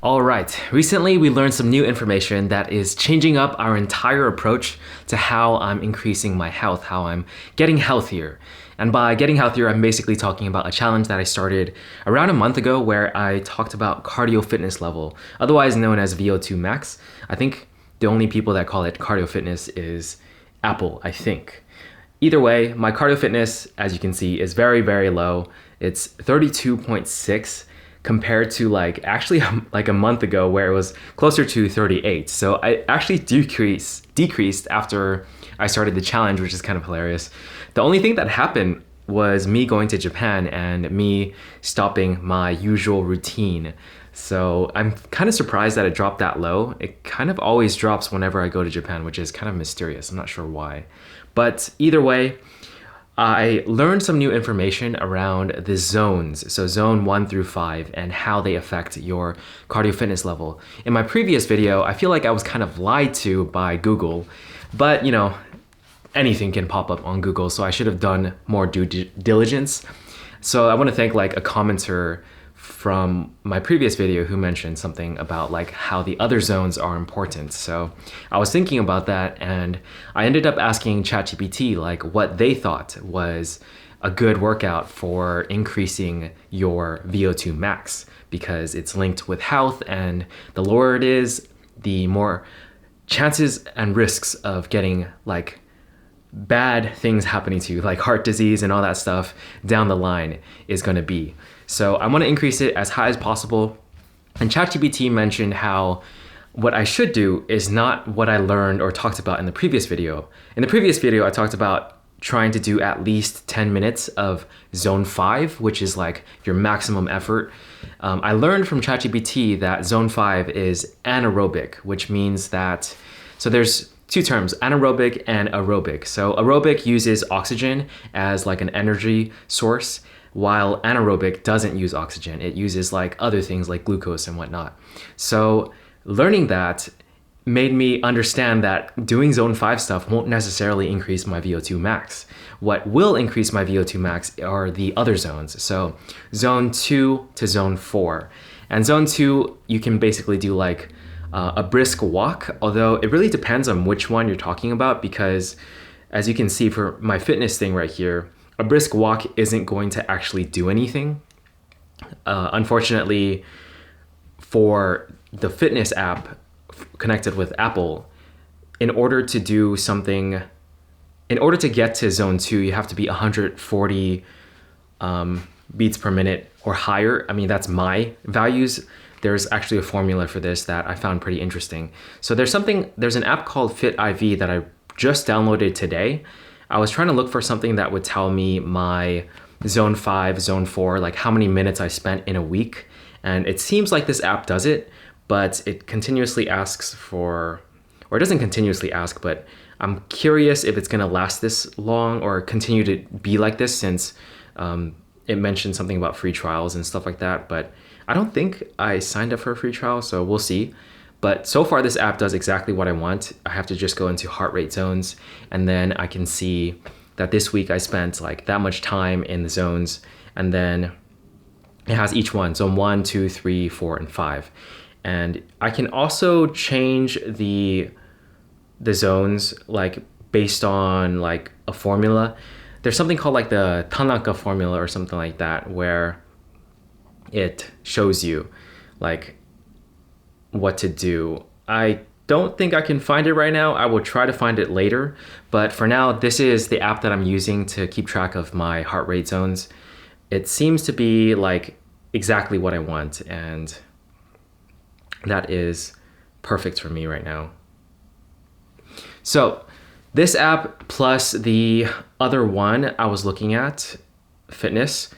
All right, recently we learned some new information that is changing up our entire approach to how I'm increasing my health, how I'm getting healthier. And by getting healthier, I'm basically talking about a challenge that I started around a month ago where I talked about cardio fitness level, otherwise known as VO2 max. I think the only people that call it cardio fitness is Apple, I think. Either way, my cardio fitness, as you can see, is very, very low. It's 32.6 compared to actually like a month ago where it was closer to 38. So I actually decreased after I started the challenge, which is kind of hilarious. The only thing that happened was me going to Japan and me stopping my usual routine. So I'm kind of surprised that it dropped that low. It kind of always drops whenever I go to Japan, which is kind of mysterious. I'm not sure why. But either way, I learned some new information around the zones, so zone 1 through 5, and how they affect your cardio fitness level. In my previous video, I feel like I was kind of lied to by Google, but anything can pop up on Google, so I should have done more due diligence. So I want to thank a commenter from my previous video who mentioned something about how the other zones are important. So I was thinking about that and I ended up asking ChatGPT what they thought was a good workout for increasing your VO2 max, because it's linked with health, and the lower it is, the more chances and risks of getting bad things happening to you, like heart disease and all that stuff down the line is going to be. So I want to increase it as high as possible. And ChatGPT mentioned how what I should do is not what I learned or talked about in the previous video. In the previous video, I talked about trying to do at least 10 minutes of zone 5, which is your maximum effort. I learned from ChatGPT that zone 5 is anaerobic, which means that, so there's two terms, anaerobic and aerobic. So aerobic uses oxygen as an energy source, while anaerobic doesn't use oxygen. It uses other things like glucose and whatnot. So learning that made me understand that doing zone 5 stuff won't necessarily increase my VO2 max. What will increase my VO2 max are the other zones. So zone 2 to zone 4. And zone 2, you can basically do a brisk walk, although it really depends on which one you're talking about, because as you can see for my fitness thing right here, a brisk walk isn't going to actually do anything. Unfortunately, for the fitness app connected with Apple, in order to get to zone 2, you have to be 140 beats per minute or higher. I mean, that's my values. There's actually a formula for this that I found pretty interesting. So there's an app called FitIV that I just downloaded today. I was trying to look for something that would tell me my zone 5, zone 4, how many minutes I spent in a week. And it seems like this app does it, but it continuously asks for, or it doesn't continuously ask, but I'm curious if it's gonna last this long or continue to be like this, since it mentioned something about free trials and stuff like that. But I don't think I signed up for a free trial, so we'll see. But so far, this app does exactly what I want. I have to just go into heart rate zones, and then I can see that this week I spent that much time in the zones, and then it has each one, zone 1, 2, 3, 4, and 5. And I can also change the zones based on a formula. There's something called the Tanaka formula or something like that, where it shows you what to do. I don't think I can find it right now. I will try to find it later, but for now, this is the app that I'm using to keep track of my heart rate zones. It seems to be exactly what I want, and that is perfect for me right now. So this app plus the other one I was looking at, Fitness,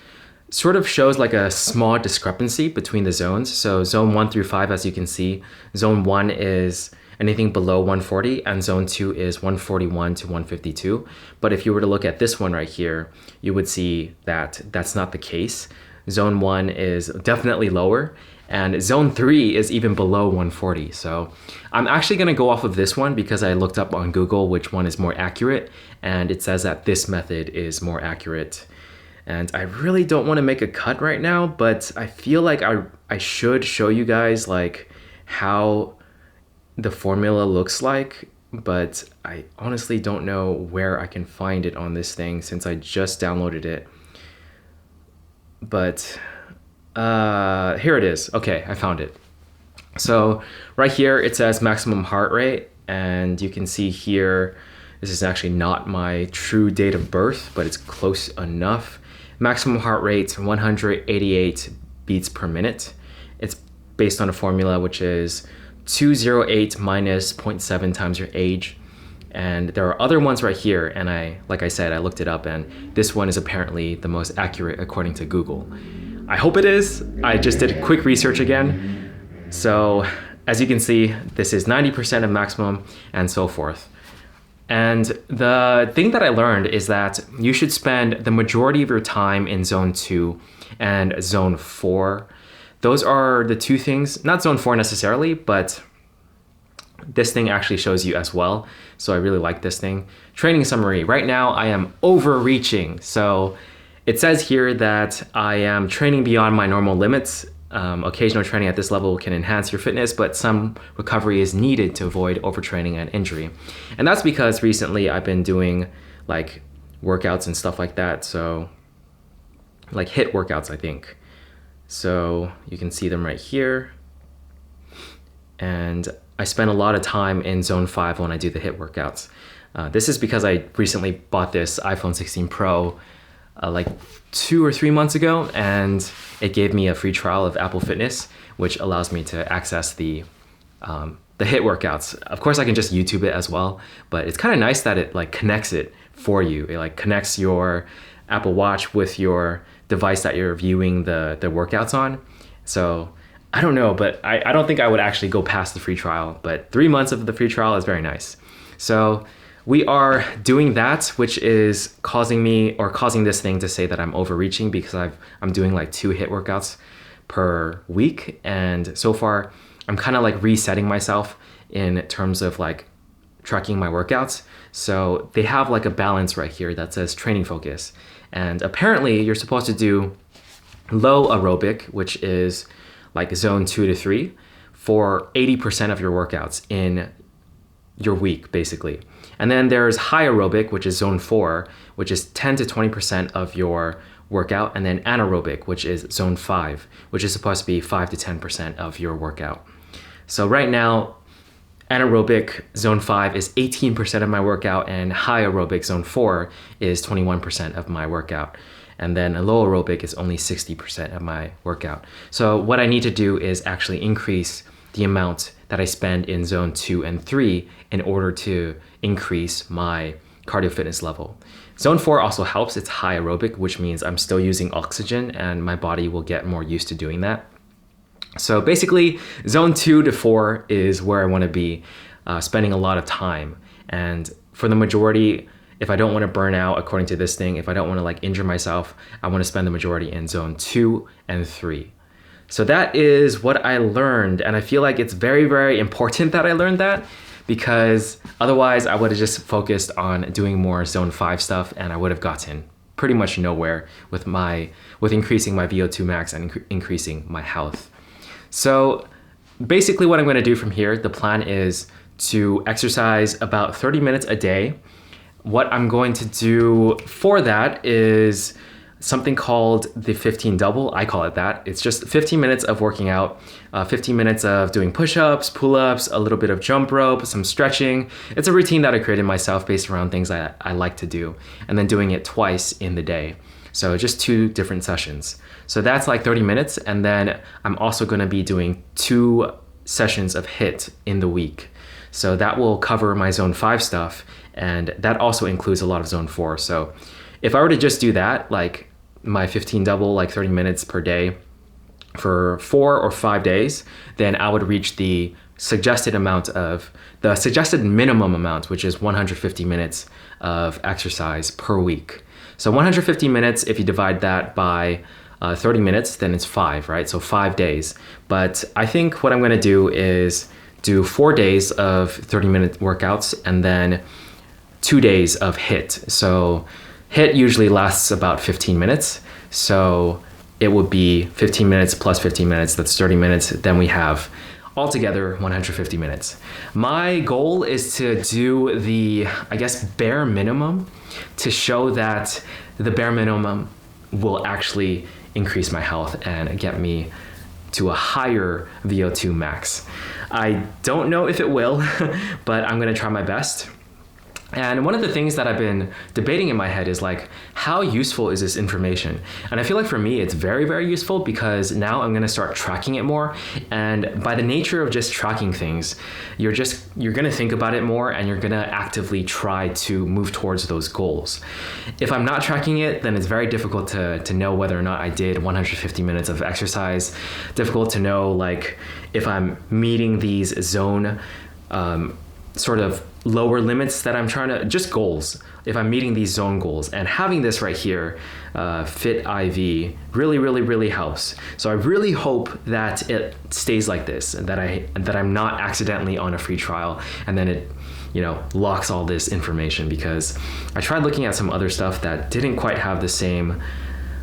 sort of shows a small discrepancy between the zones. So zone 1 through 5, as you can see, zone 1 is anything below 140 and zone 2 is 141 to 152. But if you were to look at this one right here, you would see that that's not the case. Zone 1 is definitely lower, and zone 3 is even below 140. So I'm actually going to go off of this one because I looked up on Google which one is more accurate, and it says that this method is more accurate. And I really don't want to make a cut right now, but I feel like I should show you guys like how the formula looks like, but I honestly don't know where I can find it on this thing since I just downloaded it. But here it is. Okay, I found it. So right here it says maximum heart rate, and you can see here, this is actually not my true date of birth, but it's close enough. Maximum heart rate 188 beats per minute. It's based on a formula which is 208 minus 0.7 times your age. And there are other ones right here, and like I said, I looked it up, and this one is apparently the most accurate according to Google. I hope it is. I just did a quick research again. So as you can see, this is 90% of maximum and so forth. And the thing that I learned is that you should spend the majority of your time in zone 2 and zone 4. Those are the two things, not zone 4 necessarily, but this thing actually shows you as well. So I really like this thing. Training summary. Right now I am overreaching. So it says here that I am training beyond my normal limits. Occasional training at this level can enhance your fitness, but some recovery is needed to avoid overtraining and injury. And that's because recently I've been doing like workouts and stuff like that. So like HIIT workouts, I think. So you can see them right here. And I spend a lot of time in zone 5 when I do the HIIT workouts. This is because I recently bought this iPhone 16 Pro like 2 or 3 months ago, and it gave me a free trial of Apple Fitness, which allows me to access the HIIT workouts. Of course, I can just YouTube it as well, but it's kind of nice that it like connects it for you. It like connects your Apple Watch with your device that you're viewing the workouts on. So I don't know, but I don't think I would actually go past the free trial, but 3 months of the free trial is very nice. So we are doing that, which is causing this thing to say that I'm overreaching because I'm doing like 2 HIIT workouts per week. And so far I'm kind of like resetting myself in terms of like tracking my workouts. So they have like a balance right here that says training focus. And apparently you're supposed to do low aerobic, which is like zone 2 to 3 for 80% of your workouts in your week, basically. And then there's high aerobic, which is zone 4, which is 10 to 20% of your workout. And then anaerobic, which is zone 5, which is supposed to be 5 to 10% of your workout. So right now, anaerobic zone 5 is 18% of my workout, and high aerobic zone 4 is 21% of my workout. And then a low aerobic is only 60% of my workout. So what I need to do is actually increase the amount that I spend in zone 2 and 3 in order to increase my cardio fitness level. Zone 4 also helps. It's high aerobic, which means I'm still using oxygen and my body will get more used to doing that. So basically, zone 2 to 4 is where I want to be spending a lot of time. And for the majority, if I don't want to burn out, according to this thing, if I don't want to like injure myself, I want to spend the majority in zone 2 and 3. So that is what I learned. And I feel like it's very, very important that I learned that, because otherwise I would have just focused on doing more zone 5 stuff and I would have gotten pretty much nowhere with increasing my VO2 max and increasing my health. So basically what I'm going to do from here, the plan is to exercise about 30 minutes a day. What I'm going to do for that is something called the 15 double. I call it that. It's just 15 minutes of working out, 15 minutes of doing push-ups, pull-ups, a little bit of jump rope, some stretching. It's a routine that I created myself based around things I like to do, and then doing it twice in the day. So just 2 different sessions. So that's like 30 minutes. And then I'm also going to be doing 2 sessions of HIIT in the week. So that will cover my zone 5 stuff. And that also includes a lot of zone 4. So if I were to just do that, like my 15 double, like 30 minutes per day for 4 or 5 days, then I would reach the suggested minimum amount, which is 150 minutes of exercise per week. So 150 minutes, if you divide that by 30 minutes, then it's 5, right? So 5 days. But I think what I'm going to do is do 4 days of 30-minute workouts and then 2 days of HIIT. So HIIT usually lasts about 15 minutes. So it would be 15 minutes plus 15 minutes, that's 30 minutes. Then we have altogether 150 minutes. My goal is to do the, I guess, bare minimum to show that the bare minimum will actually increase my health and get me to a higher VO2 max. I don't know if it will, but I'm gonna try my best. And one of the things that I've been debating in my head is like, how useful is this information? And I feel like for me, it's very, very useful because now I'm gonna start tracking it more. And by the nature of just tracking things, you're gonna think about it more and you're gonna actively try to move towards those goals. If I'm not tracking it, then it's very difficult to know whether or not I did 150 minutes of exercise. Difficult to know like if I'm meeting these zone sort of lower limits that I'm trying to, just goals, if I'm meeting these zone goals. And having this right here, Fit IV, really helps. So I really hope that it stays like this and that I'm not accidentally on a free trial and then it, you know, locks all this information, because I tried looking at some other stuff that didn't quite have the same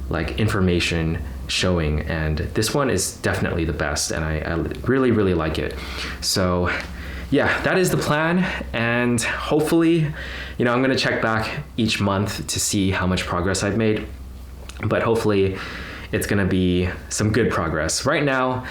like information showing, and this one is definitely the best, and I really like it. So yeah, that is the plan, and hopefully, you know, I'm gonna check back each month to see how much progress I've made, but hopefully it's gonna be some good progress. Right now,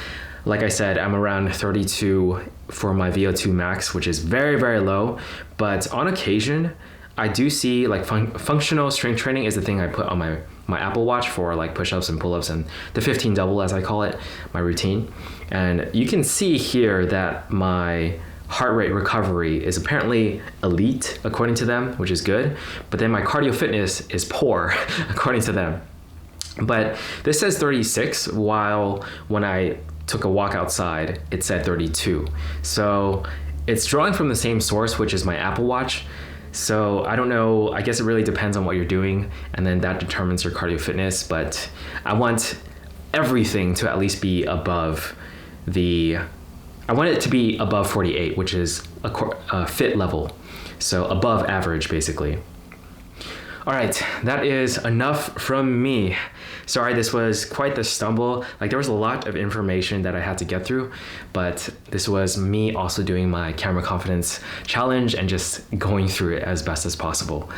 like I said, I'm around 32 for my VO2 max, which is very low, but on occasion, I do see like functional strength training is the thing I put on my Apple Watch for like push-ups and pull-ups and the 15 double, as I call it, my routine. And you can see here that my heart rate recovery is apparently elite according to them, which is good, but then my cardio fitness is poor according to them. But this says 36, while when I took a walk outside it said 32. So it's drawing from the same source, which is my Apple Watch. So I don't know, I guess it really depends on what you're doing, and then that determines your cardio fitness, but I want everything to at least be above I want it to be above 48, which is a fit level. So above average, basically. All right, that is enough from me. Sorry, this was quite the stumble. Like there was a lot of information that I had to get through, but this was me also doing my camera confidence challenge and just going through it as best as possible.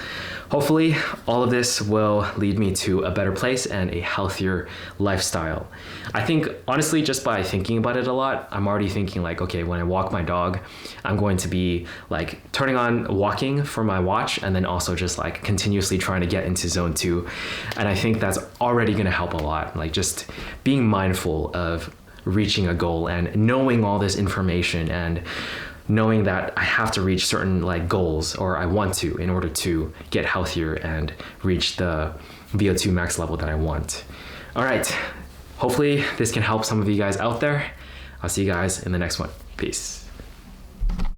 Hopefully, all of this will lead me to a better place and a healthier lifestyle. I think, honestly, just by thinking about it a lot, I'm already thinking like, okay, when I walk my dog, I'm going to be like turning on walking for my watch and then also just like continuously trying to get into zone 2. And I think that's already going to help a lot. Like just being mindful of reaching a goal and knowing all this information and knowing that I have to reach certain like goals, or I want to, in order to get healthier and reach the VO2 max level that I want. All right, hopefully this can help some of you guys out there. I'll see you guys in the next one. Peace.